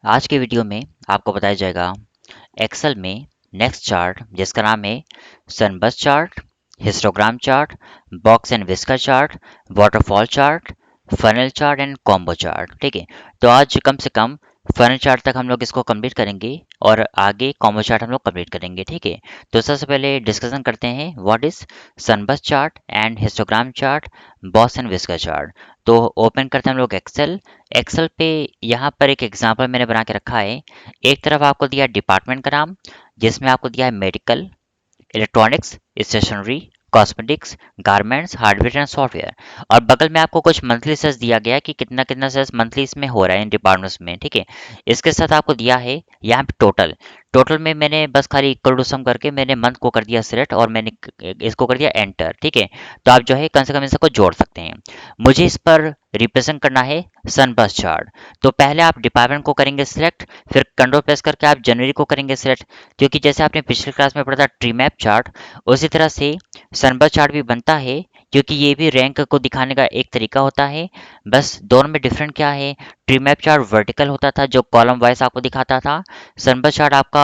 आज के वीडियो में आपको बताया जाएगा एक्सेल में नेक्स्ट चार्ट जिसका नाम है sunburst chart, histogram chart, box and whisker chart, waterfall chart, funnel chart and combo chart. ठीक है, तो आज कम से कम फनल चार्ट तक हम लोग इसको कंप्लीट करेंगे और आगे कॉम्बो चार्ट हम लोग कंप्लीट करेंगे। ठीक है, तो सबसे पहले डिस्कशन करते हैं what is sunburst chart and histogram chart, box and whisker chart. तो ओपन करते हैं हम लोग एक्सेल। एक्सेल पे यहाँ पर एक एग्जांपल मैंने बना के रखा है। एक तरफ आपको दिया डिपार्टमेंट का नाम जिसमें आपको दिया है medical, electronics, stationery, cosmetics, garments, hardware and software. और बगल में आपको कुछ मंथली सेल्स दिया गया है कि कितना कितना सेल्स मंथली इसमें हो रहा है इन डिपार्टमेंट्स में। ठीक है, इसके साथ आपको दिया है यहाँ पे टोटल। टोटल में मैंने बस खाली इक्वल टू सम करके मैंने मंथ को कर दिया सिलेक्ट और मैंने इसको कर दिया एंटर। ठीक है, तो आप जो है कम से कम इसको जोड़ सकते हैं। मुझे इस पर रिप्रेजेंट करना है सनबस चार्ट। तो पहले आप डिपार्टमेंट को करेंगे सिलेक्ट, फिर कंट्रोल प्रेस करके आप जनवरी को करेंगे सिलेक्ट, क्योंकि जैसे आपने पिछले क्लास में पढ़ा था ट्री मैप चार्ट, उसी तरह से सनबस चार्ट भी बनता है, क्योंकि ये भी रैंक को दिखाने का एक तरीका होता है। बस दोनों में डिफरेंट क्या है, ट्री मैप चार्ट वर्टिकल होता था जो कॉलम वाइज आपको दिखाता था। सनबस चार्ट आपका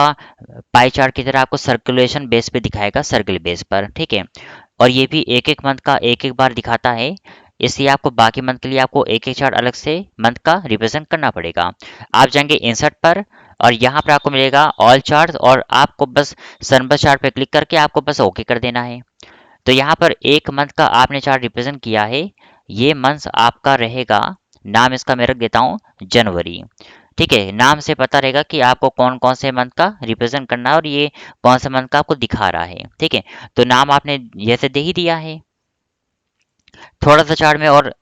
पाई चार्ट की तरह आपको सर्कुलेशन बेस पे दिखाएगा, सर्कल बेस पर। ठीक है, और ये भी एक एक मंथ का एक एक बार दिखाता है, इसलिए आपको बाकी मंथ के लिए आपको एक एक चार्ट अलग से मंथ का रिप्रेजेंट करना पड़ेगा। आप जाएंगे इंसर्ट पर और यहाँ पर आपको मिलेगा ऑल चार्ट और आपको बस सनबस चार्ट पे क्लिक करके आपको बस ओके कर देना है। तो यहाँ पर एक मंथ का आपने चार्ट रिप्रेजेंट किया है, ये मंथ आपका रहेगा, नाम इसका मैं रख देता हूँ जनवरी। ठीक है, नाम से पता रहेगा कि आपको कौन कौन से मंथ का रिप्रेजेंट करना है और ये कौन से मंथ का आपको दिखा रहा है। ठीक है, तो नाम आपने जैसे दे ही दिया है। थोड़ा सा चार्ट में और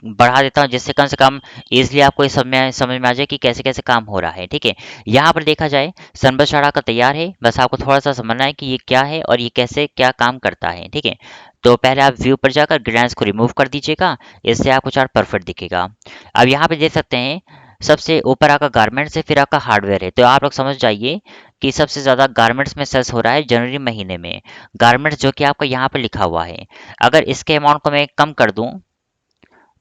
बढ़ा देता हूँ जिससे कम से कम इजीली आपको ये समझ में आ जाए कि कैसे कैसे काम हो रहा है। ठीक है, यहाँ पर देखा जाए सनबस चार्ट आपका तैयार है, बस आपको थोड़ा सा समझना है कि ये क्या है और ये कैसे क्या काम करता है। ठीक है, तो पहले आप व्यू पर जाकर ग्रेडेंस को रिमूव कर दीजिएगा, इससे आपको चार्ट परफेक्ट दिखेगा। अब यहाँ पे देख सकते हैं सबसे ऊपर आपका गारमेंट्स है, फिर आपका हार्डवेयर है। तो आप लोग समझ जाइए कि सबसे ज़्यादा गारमेंट्स में सेल्स हो रहा है जनवरी महीने में। गारमेंट्स जो कि आपका यहाँ पर लिखा हुआ है, अगर इसके अमाउंट को मैं कम कर दूँ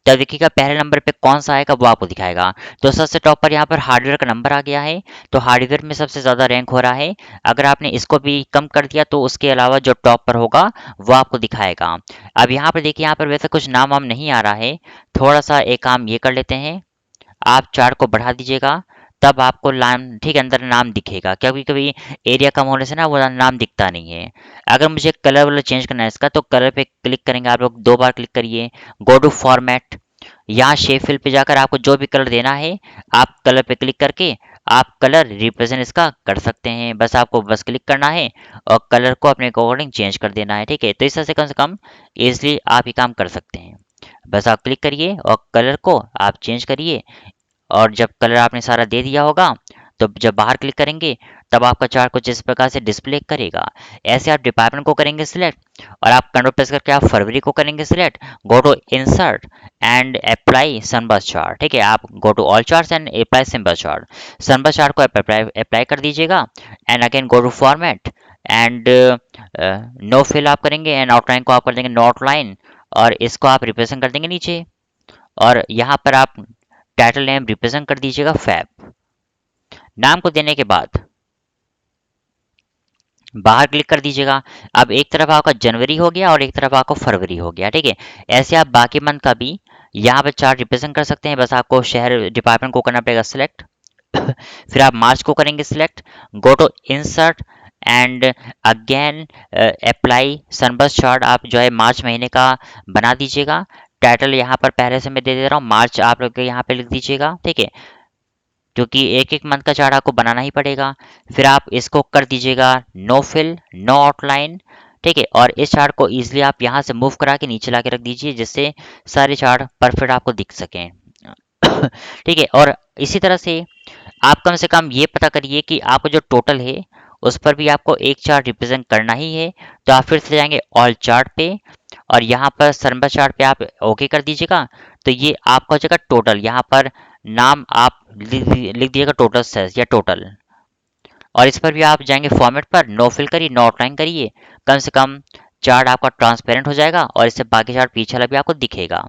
तब देखिएगा पहले नंबर पे कौन सा आएगा वो आपको दिखाएगा। तो सबसे टॉप पर यहाँ पर हार्डवेयर का नंबर आ गया है, तो हार्डवेयर में सबसे ज़्यादा रैंक हो रहा है। अगर आपने इसको भी कम कर दिया तो उसके अलावा जो टॉप पर होगा वो आपको दिखाएगा। अब यहाँ पर देखिए, यहाँ पर वैसे कुछ नाम वाम नहीं आ रहा है। थोड़ा सा एक काम ये कर लेते हैं, आप चार्ट को बढ़ा दीजिएगा, तब आपको नाम ठीक अंदर नाम दिखेगा। क्योंकि कभी एरिया कम होने से ना वो नाम दिखता नहीं है। अगर मुझे कलर वाला चेंज करना है इसका, तो कलर पे क्लिक करेंगे आप लोग, दो बार क्लिक करिए, गो टू फॉर्मेट, यहाँ शेप फिल पे जाकर आपको जो भी कलर देना है आप कलर पे क्लिक करके आप कलर रिप्रेजेंट इसका कर सकते हैं। बस आपको बस क्लिक करना है और कलर को अपने अकॉर्डिंग चेंज कर देना है। ठीक है, तो इस तरह से कम ईजिली आप ये काम कर सकते हैं। बस आप क्लिक करिए और कलर को आप चेंज करिए, और जब कलर आपने सारा दे दिया होगा तो जब बाहर क्लिक करेंगे तब आपका चार्ट कुछ इस प्रकार से डिस्प्ले करेगा। ऐसे आप डिपार्टमेंट को करेंगे सिलेक्ट और आप कंट्रोल प्रेस करके आप फरवरी को करेंगे select, go to insert and apply sunburst chart. ठीक है, आप go to all charts and apply sunburst chart. Sunburst chart को अप्लाई कर दीजिएगा and again go to format and no fill आप करेंगे एंड आउटलाइन को आप कर देंगे नो आउटलाइन, और इसको आप रिप्रेजेंट कर देंगे नीचे। और यहाँ पर आप टाइटल नेम रिप्रेजेंट कर दीजिएगा फैब। नाम को देने के बाद बाहर क्लिक कर दीजिएगा। अब एक तरफ आपका जनवरी हो गया और एक तरफ आपका फरवरी हो गया। ठीक है, ऐसे आप बाकी मंथ का भी यहाँ पर चार्ट रिप्रेजेंट कर सकते हैं। बस आपको शहर डिपार्टमेंट को करना पड़ेगा सिलेक्ट फिर आप मार्च को करेंगे select, go to insert and again apply sunburst chart. आप जो है मार्च महीने का बना दीजिएगा। टाइटल यहाँ पर पहले से मैं दे दे रहा हूँ, मार्च आप लोग यहाँ पे लिख दीजिएगा। ठीक है, क्योंकि एक एक मंथ का चार्ट आपको बनाना ही पड़ेगा। फिर आप इसको कर दीजिएगा नो फिल नो आउटलाइन। ठीक है, और इस चार्ट को इजीली आप यहाँ से मूव करा के नीचे ला के रख दीजिए जिससे सारे चार्ट परफेक्ट आपको दिख सकें। ठीक है, और इसी तरह से आप कम से कम ये पता करिए कि आपका जो टोटल है उस पर भी आपको एक चार्ट रिप्रेजेंट करना ही है। तो आप फिर से जाएंगे ऑल चार्ट पे और यहाँ पर सनबस चार्ट पे आप ओके कर दीजिएगा। तो ये आपका हो जाएगा टोटल। यहाँ पर नाम आप लिख दीजिएगा टोटल सेल्स या टोटल, और इस पर भी आप जाएंगे फॉर्मेट पर नो फिल करिए नो आउटलाइन करिए, कम से कम चार्ट आपका ट्रांसपेरेंट हो जाएगा और इससे बाकी चार्ट पीछे वाला भी आपको दिखेगा।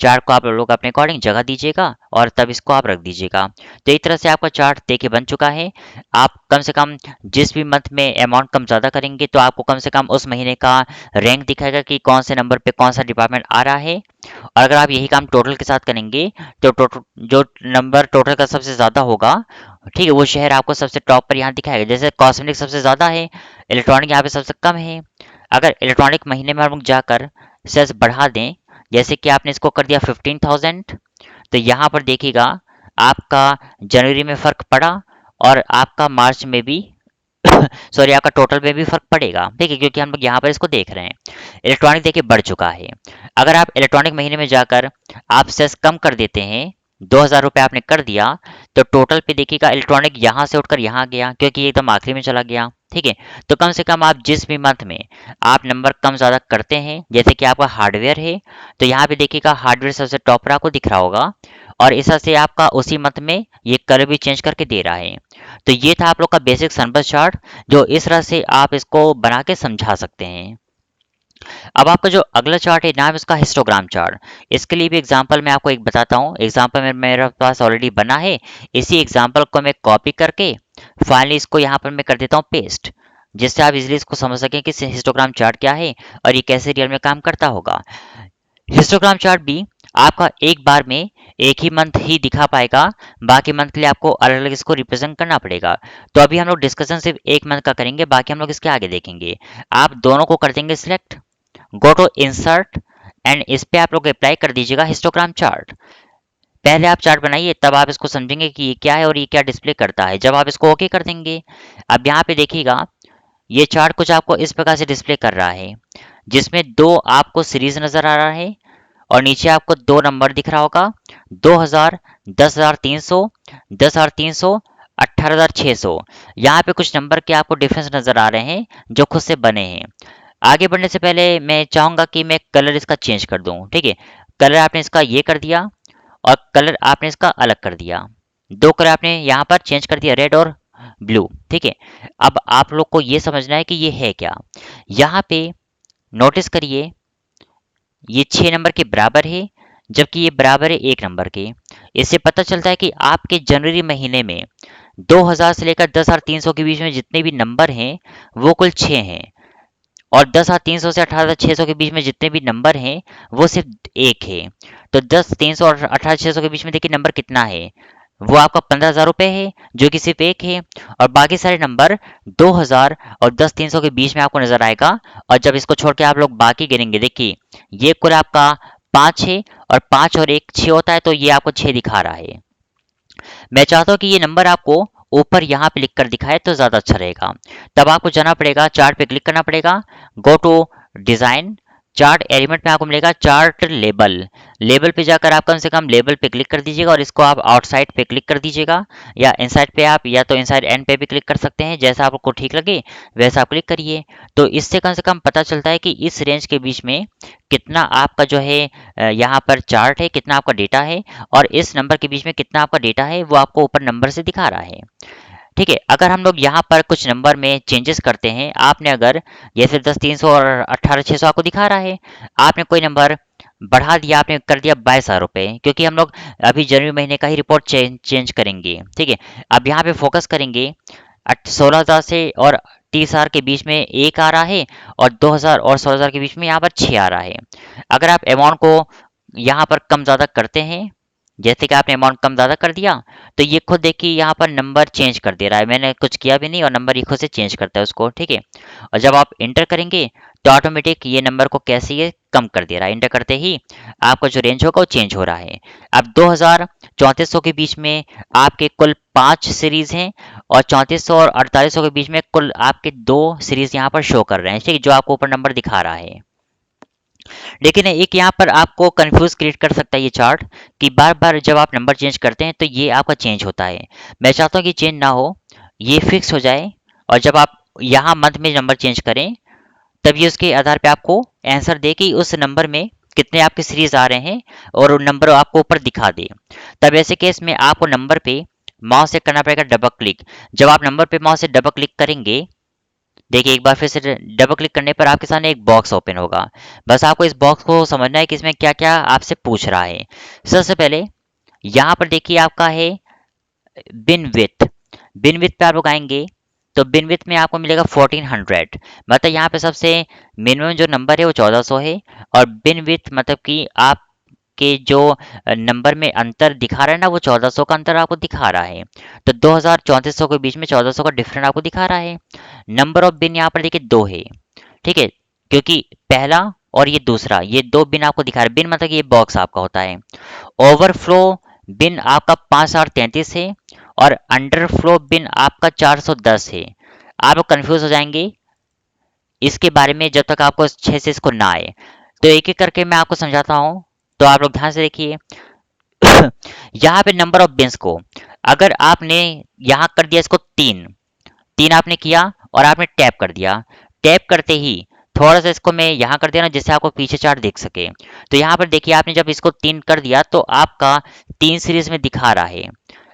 चार्ट को आप लोग अपने अकॉर्डिंग जगह दीजिएगा और तब इसको आप रख दीजिएगा। तो एक तरह से आपका चार्ट देखिए बन चुका है। आप कम से कम जिस भी मंथ में अमाउंट कम ज़्यादा करेंगे तो आपको कम से कम उस महीने का रैंक दिखाएगा कि कौन से नंबर पे कौन सा डिपार्टमेंट आ रहा है। और अगर आप यही काम टोटल के साथ करेंगे तो टोटल जो नंबर टोटल का सबसे ज़्यादा होगा, ठीक है, वो शहर आपको सबसे टॉप पर यहाँ दिखाएगा। जैसे कॉस्मेटिक सबसे ज़्यादा है, इलेक्ट्रॉनिक यहाँ पे सबसे कम है। अगर इलेक्ट्रॉनिक महीने में हम लोग जाकर सेल्स बढ़ा दें, जैसे कि आपने इसको कर दिया 15,000, तो यहाँ पर देखिएगा आपका जनवरी में फ़र्क पड़ा और आपका मार्च में भी सॉरी आपका टोटल में भी फर्क पड़ेगा, ठीक है, क्योंकि हम लोग यहाँ पर इसको देख रहे हैं। इलेक्ट्रॉनिक देखिए बढ़ चुका है। अगर आप इलेक्ट्रॉनिक महीने में जाकर आप सेस कम कर देते हैं, 2,000 रुपये आपने कर दिया, तो टोटल पे देखिएगा इलेक्ट्रॉनिक यहाँ से उठकर यहाँ गया क्योंकि ये एकदम आखिरी में चला गया, ठीक है। तो कम से कम आप जिस भी मंथ में आप नंबर कम ज़्यादा करते हैं, जैसे कि आपका हार्डवेयर है तो यहाँ पे देखिएगा हार्डवेयर सबसे टॉप पर आपको दिख रहा होगा और इस तरह से आपका उसी मंथ में ये कलर भी चेंज करके दे रहा है। तो ये था आप लोग का बेसिक सनबर्स्ट चार्ट, जो इस तरह से आप इसको बना के समझा सकते हैं। अब आपका जो अगला चार्ट है नाम इसका हिस्टोग्राम चार्ट। इसके लिए भी एग्जांपल मैं आपको एक बताता हूँ। एग्जांपल मेरे पास ऑलरेडी बना है, इसी एग्जांपल को मैं कॉपी करके फाइनली इसको यहाँ पर मैं कर देता हूँ पेस्ट, जिससे आप इजीली इसको समझ सकें कि हिस्टोग्राम चार्ट क्या है और ये कैसे रियल में काम करता होगा। हिस्टोग्राम चार्ट भी आपका एक बार में एक ही मंथ ही दिखा पाएगा, बाकी मंथ के लिए आपको अलग अलग इसको रिप्रेजेंट करना पड़ेगा। तो अभी हम लोग डिस्कशन सिर्फ एक मंथ का करेंगे, बाकी हम लोग इसके आगे देखेंगे। आप दोनों को कर देंगे select, go to insert and इस पे आप लोग अप्लाई कर दीजिएगा हिस्टोग्राम चार्ट। पहले आप चार्ट बनाइए तब आप इसको समझेंगे कि ये क्या है और ये क्या डिस्प्ले करता है। जब आप इसको ओके कर देंगे, अब यहाँ पे देखिएगा ये चार्ट कुछ आपको इस प्रकार से डिस्प्ले कर रहा है, जिसमें दो आपको सीरीज नजर आ रहा है और नीचे आपको दो नंबर दिख रहा होगा, 2000, 10,300, 10,300, 18,600। यहाँ पे कुछ नंबर के आपको डिफरेंस नजर आ रहे हैं जो खुद से बने हैं। आगे बढ़ने से पहले मैं चाहूंगा कि मैं कलर इसका चेंज कर दूं, ठीक है। कलर आपने इसका ये कर दिया और कलर आपने इसका अलग कर दिया। दो कलर आपने यहाँ पर चेंज कर दिया, रेड और ब्लू, ठीक है। अब आप लोग को ये समझना है कि ये है क्या। यहाँ पे नोटिस करिए ये 6 नंबर के बराबर है, जबकि ये बराबर है 1 नंबर के। इससे पता चलता है कि आपके जनवरी महीने में 2000 से लेकर 10,300 के बीच में जितने भी नंबर हैं वो कुल 6 हैं और 10,300 से 18,600 के बीच में जितने भी नंबर हैं वो सिर्फ एक है। तो 10,300 और 18,600 के बीच में देखिए नंबर कितना है, वो आपका 15,000 रुपये है जो कि सिर्फ एक है, और बाकी सारे नंबर 2,000 और 10,300 के बीच में आपको नजर आएगा। और जब इसको छोड़ के आप लोग बाकी गिनेंगे, देखिए ये कुल आपका 5 है और 5 और 1 6 होता है, तो ये आपको 6 दिखा रहा है। मैं चाहता हूँ कि ये नंबर आपको ऊपर यहाँ पे लिख कर दिखाए तो ज़्यादा अच्छा रहेगा। तब आपको जाना पड़ेगा, चार्ट पे क्लिक करना पड़ेगा, go to design, chart element में आपको मिलेगा चार्ट लेबल। लेबल पे जाकर आप कम से कम लेबल पे क्लिक कर दीजिएगा और इसको आप आउटसाइड पे क्लिक कर दीजिएगा, या इनसाइड पे आप या तो इनसाइड एंड पे भी क्लिक कर सकते हैं, जैसा आपको ठीक लगे वैसा आप क्लिक करिए। तो इससे कम से कम पता चलता है कि इस रेंज के बीच में कितना आपका जो है यहाँ पर चार्ट है, कितना आपका डेटा है, और इस नंबर के बीच में कितना आपका डेटा है वो आपको ऊपर नंबर से दिखा रहा है, ठीक है। अगर हम लोग यहाँ पर कुछ नंबर में चेंजेस करते हैं, आपने अगर ये सिर्फ 10,300 और 18,600 आपको दिखा रहा है, आपने कोई नंबर बढ़ा दिया, आपने कर दिया 22,000 रुपये, क्योंकि हम लोग अभी जनवरी महीने का ही रिपोर्ट चेंज करेंगे, ठीक है। अब यहाँ पे फोकस करेंगे 16,000 से और 30,000 के बीच में एक आ रहा है और 2,000 और 16,000 के बीच में यहाँ पर 6 आ रहा है। अगर आप अमाउंट को यहाँ पर कम ज़्यादा करते हैं, जैसे कि आपने अमाउंट कम ज़्यादा कर दिया, तो ये खुद देखिए यहाँ पर नंबर चेंज कर दे रहा है। मैंने कुछ किया भी नहीं और नंबर ये खुद से चेंज करता है उसको, ठीक है। और जब आप इंटर करेंगे तो ऑटोमेटिक ये नंबर को कैसे ये कम कर दे रहा है, इंटर करते ही आपका जो रेंज होगा वो चेंज हो रहा है। अब 2000 3400 के बीच में आपके कुल 5 सीरीज हैं और 3400 और 4800 के बीच में कुल आपके 2 सीरीज यहाँ पर शो कर रहे हैं, ठीक है, जो आपको ऊपर नंबर दिखा रहा है। लेकिन एक यहाँ पर आपको कंफ्यूज क्रिएट कर सकता है ये चार्ट, कि बार बार जब आप नंबर चेंज करते हैं तो ये आपका चेंज होता है। मैं चाहता हूँ कि चेंज ना हो, ये फिक्स हो जाए, और जब आप यहाँ मंथ में नंबर चेंज करें तब ये उसके आधार पे आपको आंसर दे कि उस नंबर में कितने आपके सीरीज आ रहे हैं और वो नंबर आपको ऊपर दिखा दे। तब ऐसे केस में आपको नंबर पे माउस से करना पड़ेगा डबल क्लिक। जब आप नंबर पे माउस से डबल क्लिक करेंगे देखिए एक बार फिर से डबल क्लिक करने पर आपके सामने एक बॉक्स ओपन होगा। बस आपको इस बॉक्स को समझना है कि इसमें क्या क्या आपसे पूछ रहा है। सबसे पहले यहाँ पर देखिए आपका है बिन विथ। बिन विथ पे आप लोग आएंगे तो बिन विथ में आपको मिलेगा 1400। मतलब यहाँ पे सबसे मिनिमम जो नंबर है वो 1400 है। और बिन विथ मतलब कि आप के जो नंबर में अंतर दिखा रहा है ना, वो 1400 का अंतर आपको दिखा रहा है। तो 2000 3400 के बीच में 1400 का डिफरेंस आपको दिखा रहा है। नंबर ऑफ बिन यहाँ पर देखिए 2 है। ठीक है, क्योंकि पहला और ये दूसरा, ये 2 बिन आपको दिखा रहा है। बिन मतलब कि ये बॉक्स आपका होता है। ओवरफ्लो बिन आपका 5033 है और अंडरफ्लो बिन आपका 410 है। आप लोग कंफ्यूज हो जाएंगे इसके बारे में जब तक आपको अच्छे से इसको ना आए। तो एक एक करके मैं आपको समझाता हूँ, तो आप लोग ध्यान से देखिए। यहाँ पे नंबर ऑफ बिन्स को अगर आपने यहाँ कर दिया इसको 3, 3 आपने किया और आपने टैप कर दिया। टैप करते ही थोड़ा सा इसको मैं यहाँ कर दिया ना, जिससे आपको पीछे चार्ट दिख सके। तो यहाँ पर देखिए आपने जब इसको 3 कर दिया तो आपका 3 सीरीज में दिखा रहा है।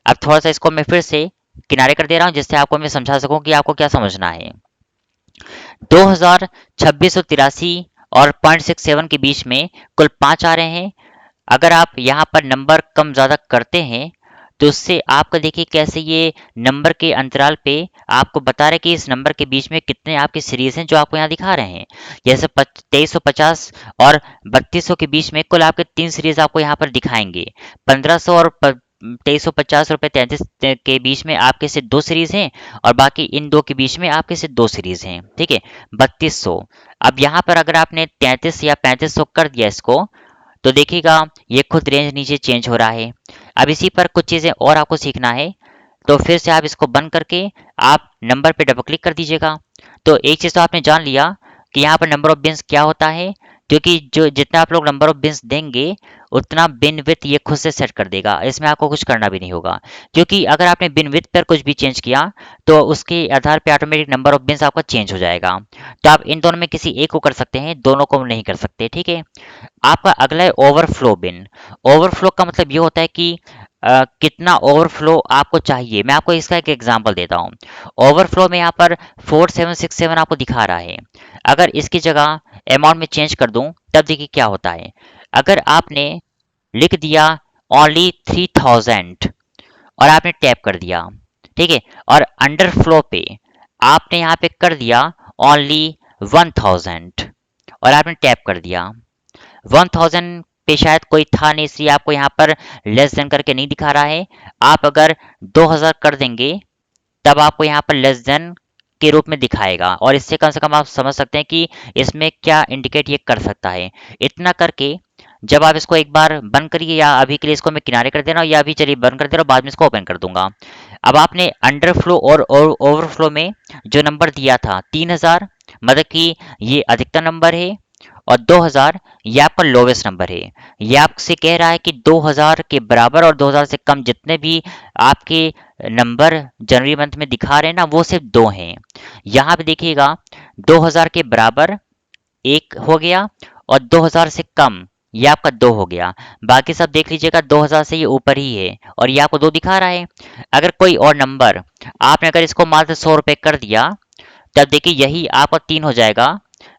अब थोड़ा सा इसको मैं फिर से किनारे कर दे रहा हूँ, जिससे आपको मैं समझा सकूं कि आपको क्या समझना है। 2683 और 0.67 के बीच में कुल 5 आ रहे हैं। अगर आप यहाँ पर नंबर कम ज़्यादा करते हैं तो उससे आपका देखिए कैसे ये नंबर के अंतराल पे आपको बता रहे हैं कि इस नंबर के बीच में कितने आपके सीरीज हैं जो आपको यहाँ दिखा रहे हैं। जैसे 2350 और 3200 के बीच में कुल आपके 3 सीरीज आपको यहाँ पर दिखाएंगे। 1500 और 2350 रुपये 33 के बीच में आपके से 2 सीरीज हैं और बाकी इन दो के बीच में आपके से 2 सीरीज हैं। ठीक है, 3200। अब यहाँ पर अगर आपने 33 या 3500 कर दिया इसको, तो देखिएगा ये खुद रेंज नीचे चेंज हो रहा है। अब इसी पर कुछ चीज़ें और आपको सीखना है। तो फिर से आप इसको बंद करके आप नंबर पे डबल क्लिक कर दीजिएगा। तो एक चीज़ तो आपने जान लिया कि यहाँ पर नंबर ऑफ बिन्स क्या होता है, क्योंकि जो जितना आप लोग नंबर ऑफ बिन्स देंगे उतना बिन विथ ये खुद से सेट कर देगा। इसमें आपको कुछ करना भी नहीं होगा, क्योंकि अगर आपने बिन विथ पर कुछ भी चेंज किया तो उसके आधार पे ऑटोमेटिक नंबर ऑफ बिन्स आपका चेंज हो जाएगा। तो आप इन दोनों में किसी एक को कर सकते हैं, दोनों को नहीं कर सकते। ठीक है, आपका अगला है ओवरफ्लो बिन। ओवरफ्लो का मतलब ये होता है कि कितना ओवरफ्लो आपको चाहिए। मैं आपको इसका एक एग्जांपल देता हूँ। ओवरफ्लो में यहाँ पर 4767 आपको दिखा रहा है। अगर इसकी जगह अमाउंट में चेंज कर दूं तब देखिए क्या होता है। अगर आपने लिख दिया ओनली 3000 और आपने टैप कर दिया, ठीक है, और अंडरफ्लो पे आपने यहाँ पे कर दिया ओनली 1000 और आपने टैप कर दिया। 1000 पे शायद कोई था नहीं, इसलिए आपको यहाँ पर लेस देन करके नहीं दिखा रहा है। आप अगर 2000 कर देंगे तब आपको यहाँ पर लेस देन के रूप में दिखाएगा, और इससे कम से कम आप समझ सकते हैं कि इसमें क्या इंडिकेट ये कर सकता है। इतना करके जब आप इसको एक बार बंद करिए, या अभी के लिए इसको मैं किनारे कर दे रहा हूँ, या अभी चलिए बंद कर दे रहा हूँ, बाद में इसको ओपन कर दूंगा। अब आपने अंडरफ्लो और ओवरफ्लो में जो नंबर दिया था 3000, मतलब कि ये अधिकतम नंबर है, और 2000 ये आपका लोवेस्ट नंबर है। ये आपसे कह रहा है कि 2000 के बराबर और 2000 से कम जितने भी आपके नंबर जनवरी मंथ में दिखा रहे हैं ना, वो सिर्फ 2 हैं। यहाँ पे देखिएगा 2000 के बराबर 1 हो गया और 2000 से कम ये आपका 2 हो गया। बाकी सब देख लीजिएगा 2000 से ये ऊपर ही है और ये आपको 2 दिखा रहा है। अगर कोई और नंबर आपने अगर इसको मात्र 100 रुपये कर दिया, तब देखिए यही आपका 3 हो जाएगा,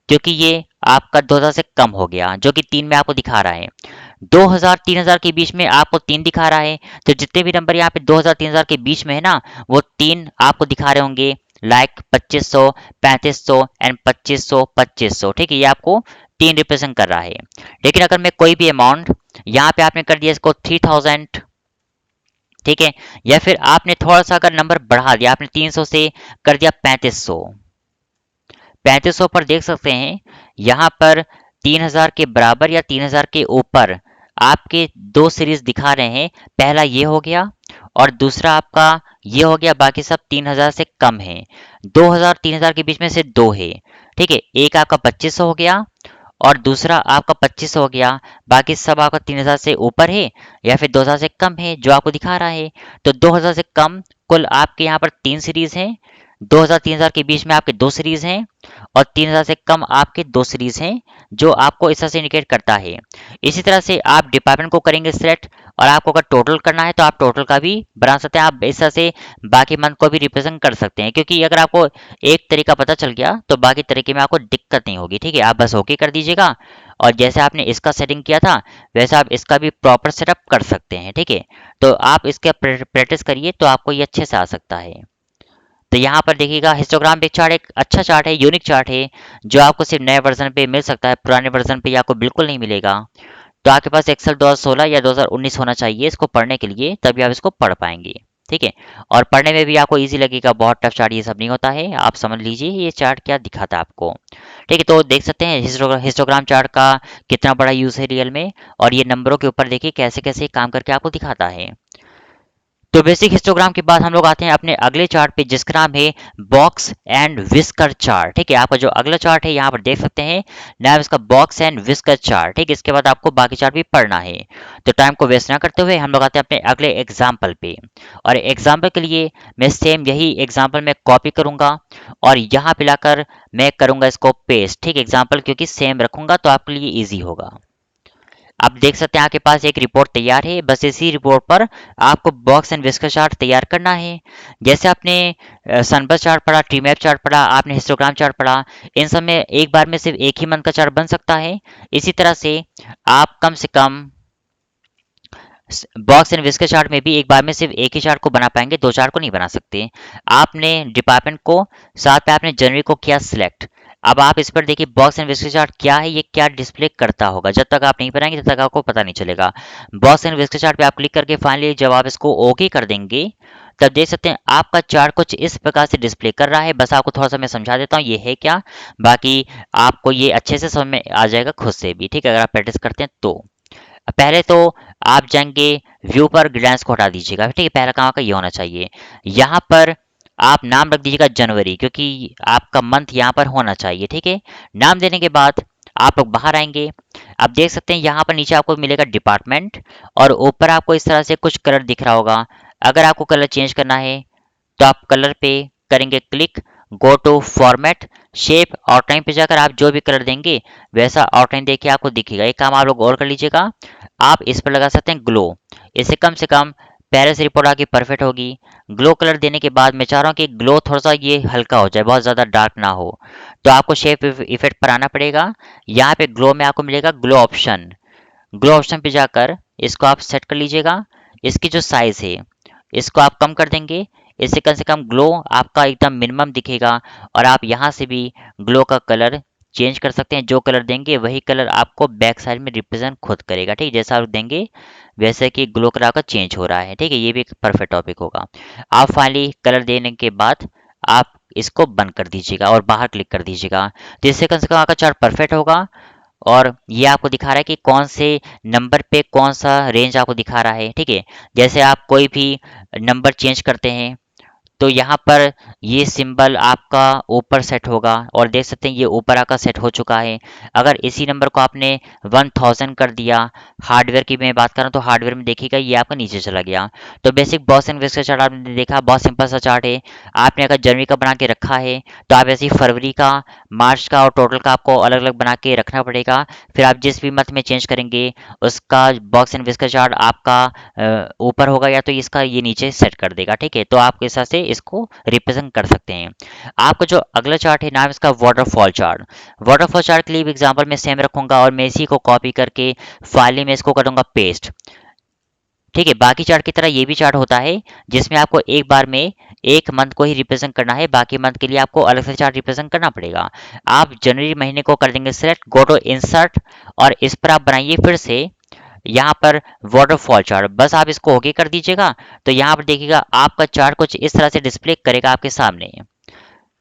क्योंकि ये आपका 2000 से कम हो गया, जो कि 3 में आपको दिखा रहा है। 2000 3000 के बीच में आपको 3 दिखा रहा है। तो जितने भी नंबर यहाँ पे 2000 3000 के बीच में है ना, वो 3 आपको दिखा रहे होंगे, लाइक 2500 3500 एंड 2500 2500। ठीक है, ये आपको 3 रिप्रेजेंट कर रहा है। लेकिन अगर मैं कोई भी अमाउंट यहाँ पे आपने कर दिया इसको 3000, ठीक है, या फिर आपने थोड़ा सा अगर नंबर बढ़ा दिया, आपने 300 से कर दिया 3500, 3500 पर देख सकते हैं यहाँ पर 3000 के बराबर या 3000 के ऊपर आपके 2 सीरीज दिखा रहे हैं। पहला ये हो गया और दूसरा आपका ये हो गया। बाकी सब 3000 से कम है। 2000 3000 के बीच में से 2 है। ठीक है, एक आपका 2500 हो गया और दूसरा आपका 2500 हो गया। बाकी सब आपका 3000 से ऊपर है या फिर 2000 से कम है, जो आपको दिखा रहा है। तो 2000 से कम कुल आपके यहाँ पर 3 सीरीज हैं। 2000-3000 के बीच में आपके 2 सीरीज़ हैं और 3000 से कम आपके 2 सीरीज़ हैं, जो आपको इस तरह से इंडिकेट करता है। इसी तरह से आप डिपार्टमेंट को करेंगे सिलेक्ट, और आपको अगर टोटल करना है तो आप टोटल का भी बना सकते हैं। आप इस तरह से बाकी मंथ को भी रिप्रेजेंट कर सकते हैं, क्योंकि अगर आपको एक तरीका पता चल गया तो बाकी तरीके में आपको दिक्कत नहीं होगी। ठीक है, आप बस ओके कर दीजिएगा, और जैसे आपने इसका सेटिंग किया था वैसे आप इसका भी प्रॉपर सेटअप कर सकते हैं। ठीक है, तो आप इसके प्रैक्टिस करिए तो आपको ये अच्छे से आ सकता है। तो यहाँ पर देखिएगा, हिस्टोग्राम एक चार्ट एक अच्छा चार्ट है, यूनिक चार्ट है, जो आपको सिर्फ नए वर्जन पे मिल सकता है, पुराने वर्जन पे आपको बिल्कुल नहीं मिलेगा। तो आपके पास एक्सेल 2016 या 2019 होना चाहिए इसको पढ़ने के लिए, तभी आप इसको पढ़ पाएंगे। ठीक है, और पढ़ने में भी आपको इजी लगेगा, बहुत टफ चार्ट ये सब नहीं होता है। आप समझ लीजिए ये चार्ट क्या दिखाता है आपको। ठीक है, तो देख सकते हैं हिस्टोग्राम चार्ट का कितना बड़ा यूज है रियल में, और ये नंबरों के ऊपर देखिए कैसे कैसे काम करके आपको दिखाता है। तो बेसिक हिस्टोग्राम के बाद हम लोग आते हैं अपने अगले चार्ट पे, जिसका नाम है बॉक्स एंड विस्कर चार्ट। ठीक है, आपका जो अगला चार्ट है यहाँ पर देख सकते हैं, नाम इसका बॉक्स एंड विस्कर चार्ट। ठीक है, इसके बाद आपको बाकी चार्ट भी पढ़ना है। तो टाइम को वेस्ट ना करते हुए हम लोग आते हैं अपने अगले एग्जाम्पल पे, और एग्जाम्पल के लिए मैं सेम यही एग्जाम्पल मैं कॉपी करूंगा और यहाँ पे लाकर मैं करूंगा इसको पेस्ट। ठीक, एग्जाम्पल क्योंकि सेम रखूंगा तो आपके लिए ईजी होगा। आप देख सकते हैं आपके पास एक रिपोर्ट तैयार है, बस इसी रिपोर्ट पर आपको बॉक्स एंड विस्कर चार्ट तैयार करना है। जैसे आपने सनबर्स्ट चार्ट पढ़ा, ट्री मैप चार्ट पढ़ा, आपने हिस्टोग्राम चार्ट पढ़ा, इन सब में एक बार में सिर्फ एक ही मंथ का चार्ट बन सकता है। इसी तरह से आप कम से कम बॉक्स एंड विस्कर चार्ट में भी एक बार में सिर्फ एक ही चार्ट को बना पाएंगे, दो चार्ट को नहीं बना सकते। आपने डिपार्टमेंट को, साथ में आपने जनवरी को किया सिलेक्ट। अब आप इस पर देखिए बॉक्स एंड विस्कर चार्ट क्या है, ये क्या डिस्प्ले करता होगा। जब तक आप नहीं बनाएंगे तब तक आपको पता नहीं चलेगा। बॉक्स एंड विस्कर चार्ट पे आप क्लिक करके फाइनली जब आप इसको ओके कर देंगे, तब देख सकते हैं आपका चार्ट कुछ इस प्रकार से डिस्प्ले कर रहा है। बस आपको थोड़ा सा मैं समझा देता हूँ ये है क्या, बाकी आपको ये अच्छे से समझ में आ जाएगा खुद से भी। ठीक है, अगर आप प्रैक्टिस करते हैं तो पहले तो आप जाएंगे व्यू पर, ग्लैंस को हटा दीजिएगा। ठीक है, पहला काम आपका ये होना चाहिए। यहाँ पर आप नाम रख दीजिएगा जनवरी, क्योंकि आपका मंथ यहाँ पर होना चाहिए। ठीक है, नाम देने के बाद आप लोग बाहर आएंगे। आप देख सकते हैं यहाँ पर नीचे आपको मिलेगा डिपार्टमेंट, और ऊपर आपको इस तरह से कुछ कलर दिख रहा होगा। अगर आपको कलर चेंज करना है तो आप कलर पे करेंगे click, go to format, shape, outline पे जाकर आप जो भी कलर देंगे वैसा आउटलाइन देखिए आपको दिखेगा। एक काम आप लोग और कर लीजिएगा, आप इस पर लगा सकते हैं ग्लो। इससे कम से कम पहले से रिपोर्ट आगे परफेक्ट होगी। ग्लो कलर देने के बाद मैं चाह रहा हूँ कि ग्लो थोड़ा सा ये हल्का हो जाए, बहुत ज़्यादा डार्क ना हो, तो आपको शेप इफेक्ट पर आना पड़ेगा। यहाँ पे ग्लो में आपको मिलेगा ग्लो ऑप्शन। ग्लो ऑप्शन पे जाकर इसको आप सेट कर लीजिएगा। इसकी जो साइज है इसको आप कम कर देंगे, इससे कम से कम ग्लो आपका एकदम मिनिमम दिखेगा। और आप यहाँ से भी ग्लो का कलर चेंज कर सकते हैं, जो कलर देंगे वही कलर आपको बैक साइड में रिप्रेजेंट खुद करेगा। ठीक है, जैसा आप देंगे वैसे कि ग्लो कलर का चेंज हो रहा है। ठीक है, ये भी एक परफेक्ट टॉपिक होगा। आप फाइनली कलर देने के बाद आप इसको बंद कर दीजिएगा और बाहर क्लिक कर दीजिएगा, तो इससे कम से कम आपका चार्ट परफेक्ट होगा। और ये आपको दिखा रहा है कि कौन से नंबर पे कौन सा रेंज आपको दिखा रहा है। ठीक है, जैसे आप कोई भी नंबर चेंज करते हैं तो यहाँ पर ये सिंबल आपका ऊपर सेट होगा, और देख सकते हैं ये ऊपर आकर सेट हो चुका है। अगर इसी नंबर को आपने 1000 कर दिया, हार्डवेयर की मैं बात कर रहा हूँ, तो हार्डवेयर में देखिएगा ये आपका नीचे चला गया। तो basic box and whisker chart आपने देखा, बहुत सिंपल सा चार्ट है। आपने अगर जनवरी का बना के रखा है तो आप ऐसे ही फरवरी का, मार्च का और टोटल का आपको अलग अलग बना के रखना पड़ेगा। फिर आप जिस भी मंथ में चेंज करेंगे उसका बॉक्स एंड विस्कर चार्ट आपका ऊपर होगा, या तो इसका ये नीचे सेट कर देगा। ठीक है, तो आप इस हिसाब से इसको रिप्रेजेंट कर सकते हैं। आपका जो अगला चार्ट है नाम इसका वाटरफॉल चार्ट। वाटरफॉल चार्ट के लिए भी एग्जांपल मैं सेम रखूंगा, और मैं इसी को कॉपी करके फाइल में इसको करूंगा पेस्ट। ठीक है, बाकी चार्ट की तरह ये भी चार्ट होता है जिसमें आपको एक बार में एक मंथ को ही रिप्रेजेंट करना है, बाकी मंथ के लिए आपको अलग से चार्ट रिप्रेजेंट करना पड़ेगा। आप जनवरी महीने को कर देंगे सिलेक्ट, गो टू इंसर्ट, और इस पर आप बनाइए फिर से यहाँ पर वाटरफॉल चार्ट। बस आप इसको ओके कर दीजिएगा, तो यहाँ पर देखिएगा आपका चार्ट कुछ इस तरह से डिस्प्ले करेगा आपके सामने।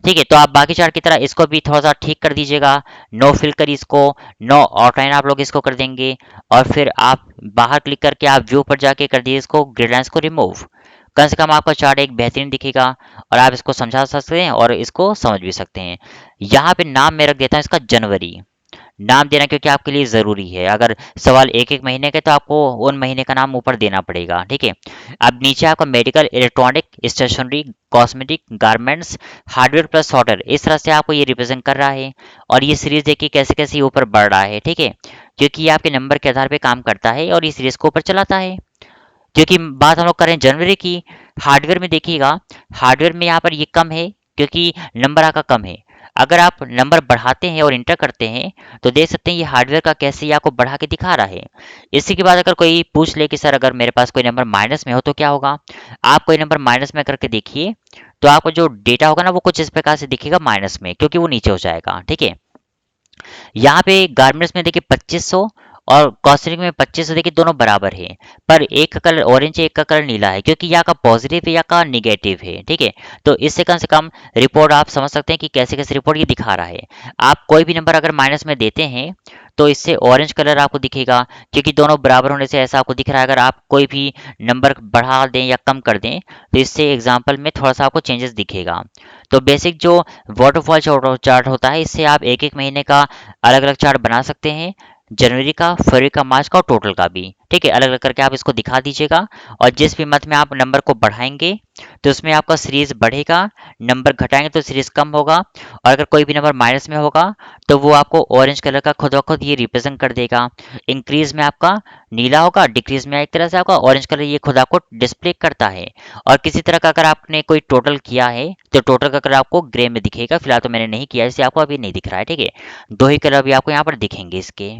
ठीक है, तो आप बाकी चार्ट की तरह इसको भी थोड़ा सा ठीक कर दीजिएगा। नो फिल कर इसको, नो आउटलाइन आप लोग इसको कर देंगे, और फिर आप बाहर क्लिक करके आप व्यू पर जाके कर दिए इसको ग्रिड लाइंस को रिमूव। कम से कम आपका चार्ट एक बेहतरीन दिखेगा, और आप इसको समझा सकते हैं और इसको समझ भी सकते हैं। यहाँ पे नाम मैं रख देता हूँ इसका जनवरी। नाम देना क्योंकि आपके लिए ज़रूरी है। अगर सवाल एक एक महीने के तो आपको उन महीने का नाम ऊपर देना पड़ेगा, ठीक है। अब नीचे आपका medical, electronic, stationery, cosmetic, garments, hardware plus software, इस तरह से आपको ये रिप्रेजेंट कर रहा है। और ये सीरीज देखिए कैसे कैसे ये ऊपर बढ़ रहा है, ठीक है, क्योंकि ये आपके नंबर के आधार पे काम करता है और ये सीरीज को ऊपर चलाता है। क्योंकि बात हम लोग करें जनवरी की, हार्डवेयर में देखिएगा, हार्डवेयर में यहाँ पर ये कम है क्योंकि नंबर आपका कम है। अगर आप नंबर बढ़ाते हैं और इंटर करते हैं तो देख सकते हैं ये हार्डवेयर का कैसे ये आपको बढ़ा के दिखा रहा है। इसी के बाद अगर कोई पूछ ले कि सर अगर मेरे पास कोई नंबर माइनस में हो तो क्या होगा, आप कोई नंबर माइनस में करके देखिए तो आपको जो डेटा होगा ना वो कुछ इस प्रकार से दिखेगा माइनस में, क्योंकि वो नीचे हो जाएगा, ठीक है। यहाँ पे गारमेंट्स में देखिए 2500 और कॉस्मेटिक में 2500, देखिए दोनों बराबर है, पर एक का कलर ऑरेंज है, एक का कलर नीला है, क्योंकि यहाँ का पॉजिटिव है या का निगेटिव है, ठीक है। तो इससे कम से कम रिपोर्ट आप समझ सकते हैं कि कैसे कैसे रिपोर्ट ये दिखा रहा है। आप कोई भी नंबर अगर माइनस में देते हैं तो इससे ऑरेंज कलर आपको दिखेगा, क्योंकि दोनों बराबर होने से ऐसा आपको दिख रहा है। अगर आप कोई भी नंबर बढ़ा दें या कम कर दें तो इससे एग्जाम्पल में थोड़ा सा आपको चेंजेस दिखेगा। तो बेसिक जो वाटरफॉल चार्ट होता है, इससे आप एक एक महीने का अलग अलग चार्ट बना सकते हैं, जनवरी का, फरवरी का, मार्च का और टोटल का भी, ठीक है। अलग अलग करके आप इसको दिखा दीजिएगा और जिस भी मंथ में आप नंबर को बढ़ाएंगे तो उसमें आपका सीरीज बढ़ेगा, नंबर घटाएंगे तो सीरीज कम होगा, और अगर कोई भी नंबर माइनस में होगा तो वो आपको ऑरेंज कलर का खुद ब खुद ये रिप्रेजेंट कर देगा। इंक्रीज में आपका नीला होगा, डिक्रीज में एक तरह से आपका ऑरेंज कलर ये खुद आपको डिस्प्ले करता है। और किसी तरह का अगर आपने कोई टोटल किया है तो टोटल का कलर आपको ग्रे में दिखेगा। फिलहाल तो मैंने नहीं किया इसलिए आपको अभी नहीं दिख रहा है, ठीक है। दो ही कलर भी आपको यहाँ पर दिखेंगे इसके।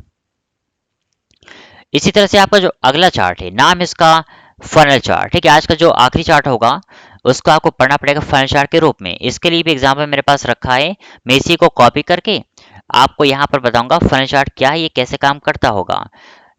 इसी तरह से आपका जो अगला चार्ट है, नाम इसका फनल चार्ट, ठीक है। आज का जो आखिरी चार्ट होगा उसको आपको पढ़ना पड़ेगा फनल चार्ट के रूप में। इसके लिए भी एग्जाम्पल मेरे पास रखा है, मैं इसी को कॉपी करके आपको यहाँ पर बताऊंगा फनल चार्ट क्या है, ये कैसे काम करता होगा,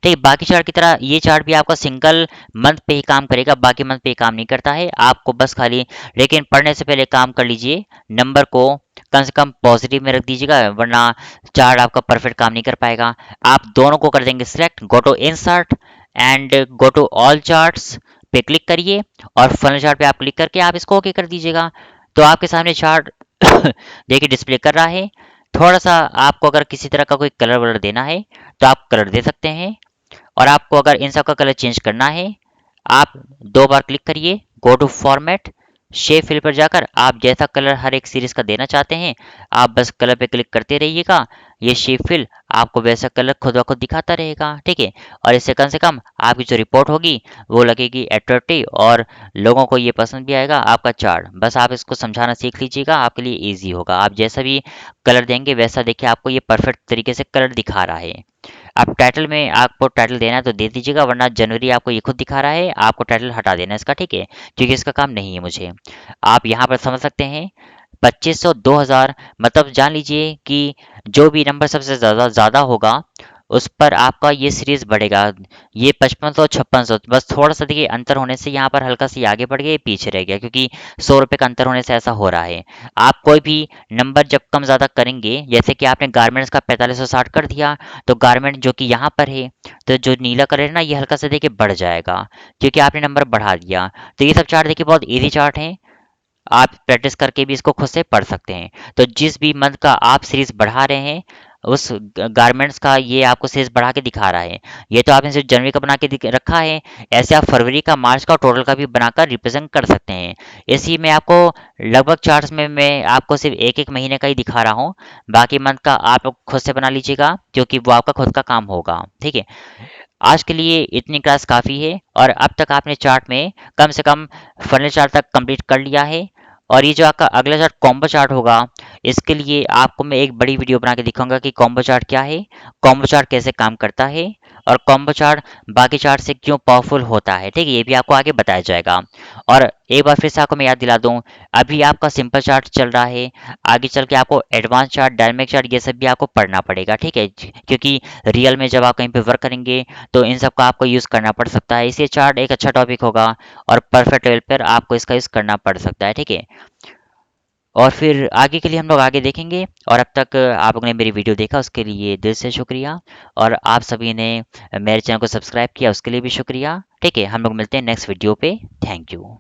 ठीक है। बाकी चार्ट की तरह ये चार्ट भी आपका सिंगल मंथ पे ही काम करेगा, बाकी मंथ पे ही काम नहीं करता है। आपको बस खाली, लेकिन पढ़ने से पहले काम कर लीजिए, नंबर को कम से कम पॉजिटिव में रख दीजिएगा, वरना चार्ट आपका परफेक्ट काम नहीं कर पाएगा। आप दोनों को कर देंगे select, go to insert and go to all charts पे क्लिक करिए और फनल चार्ट पे आप क्लिक करके आप इसको ओके कर दीजिएगा। तो आपके सामने चार्ट देखिए डिस्प्ले कर रहा है। थोड़ा सा आपको अगर किसी तरह का कोई कलर वलर देना है तो आप कलर दे सकते हैं, और आपको अगर इन सब का कलर चेंज करना है आप दो बार क्लिक करिए, go to format, shape fill पर जाकर आप जैसा कलर हर एक सीरीज का देना चाहते हैं आप बस कलर पे क्लिक करते रहिएगा। ये शेप फिल आपको वैसा कलर खुद ब खुद दिखाता रहेगा, ठीक है। और इससे कम से कम आपकी जो रिपोर्ट होगी वो लगेगी अट्रैक्टिव और लोगों को ये पसंद भी आएगा आपका चार्ट। बस आप इसको समझाना सीख लीजिएगा, आपके लिए ईजी होगा। आप जैसा भी कलर देंगे वैसा देखिए आपको ये परफेक्ट तरीके से कलर दिखा रहा है। अब टाइटल में आपको टाइटल देना है तो दे दीजिएगा, वरना जनवरी आपको ये खुद दिखा रहा है, आपको टाइटल हटा देना है इसका, ठीक है, क्योंकि इसका काम नहीं है मुझे। आप यहाँ पर समझ सकते हैं 2500 2000, मतलब जान लीजिए कि जो भी नंबर सबसे ज़्यादा ज़्यादा होगा उस पर आपका ये सीरीज बढ़ेगा। ये 5500 5600, बस थोड़ा सा देखिए अंतर होने से यहाँ पर हल्का सी आगे बढ़ गया, पीछे रह गया, क्योंकि 100 रुपये का अंतर होने से ऐसा हो रहा है। आप कोई भी नंबर जब कम ज़्यादा करेंगे, जैसे कि आपने गारमेंट्स का 4560 कर दिया तो गारमेंट जो कि यहाँ पर है, तो जो नीला कलर है ना ये हल्का सा देखिए बढ़ जाएगा क्योंकि आपने नंबर बढ़ा दिया। तो ये सब चार्ट देखिए बहुत ईजी चार्ट है, आप प्रैक्टिस करके भी इसको खुद से पढ़ सकते हैं। तो जिस भी मंथ का आप सीरीज बढ़ा रहे हैं उस गारमेंट्स का ये आपको सीरीज बढ़ा के दिखा रहा है। ये तो आपने सिर्फ जनवरी का बना के रखा है, ऐसे आप फरवरी का, मार्च का, टोटल का भी बनाकर रिप्रेजेंट कर सकते हैं। इसी में आपको लगभग चार्ट्स में मैं आपको सिर्फ एक एक महीने का ही दिखा रहा हूँ, बाकी मंथ का आप लोग खुद से बना लीजिएगा क्योंकि वो आपका खुद का काम होगा, ठीक है। आज के लिए इतनी क्लास काफ़ी है और अब तक आपने चार्ट में कम से कम फनल चार्ट तक कंप्लीट कर लिया है। और ये जो आपका अगला चार्ट कॉम्बो चार्ट होगा, इसके लिए आपको मैं एक बड़ी वीडियो बना के दिखाऊंगा कि कॉम्बो चार्ट क्या है, कॉम्बो चार्ट कैसे काम करता है और कॉम्बो चार्ट बाकी चार्ट से क्यों पावरफुल होता है, ठीक है। ये भी आपको आगे बताया जाएगा। और एक बार फिर से आपको मैं याद दिला दूं, अभी आपका सिंपल चार्ट चल रहा है, आगे चल के आपको एडवांस चार्ट, डायनामिक चार्ट, ये सब भी आपको पढ़ना पड़ेगा, ठीक है। क्योंकि रियल में जब आप कहीं पे वर्क करेंगे तो इन सब का आपको यूज़ करना पड़ सकता है, इसलिए चार्ट एक अच्छा टॉपिक होगा और परफेक्ट लेवल पर आपको इसका यूज़ करना पड़ सकता है, ठीक है। और फिर आगे के लिए हम लोग आगे देखेंगे। और अब तक आप लोगों ने मेरी वीडियो देखा उसके लिए दिल से शुक्रिया, और आप सभी ने मेरे चैनल को सब्सक्राइब किया उसके लिए भी शुक्रिया, ठीक है। हम लोग मिलते हैं नेक्स्ट वीडियो पे। Thank you.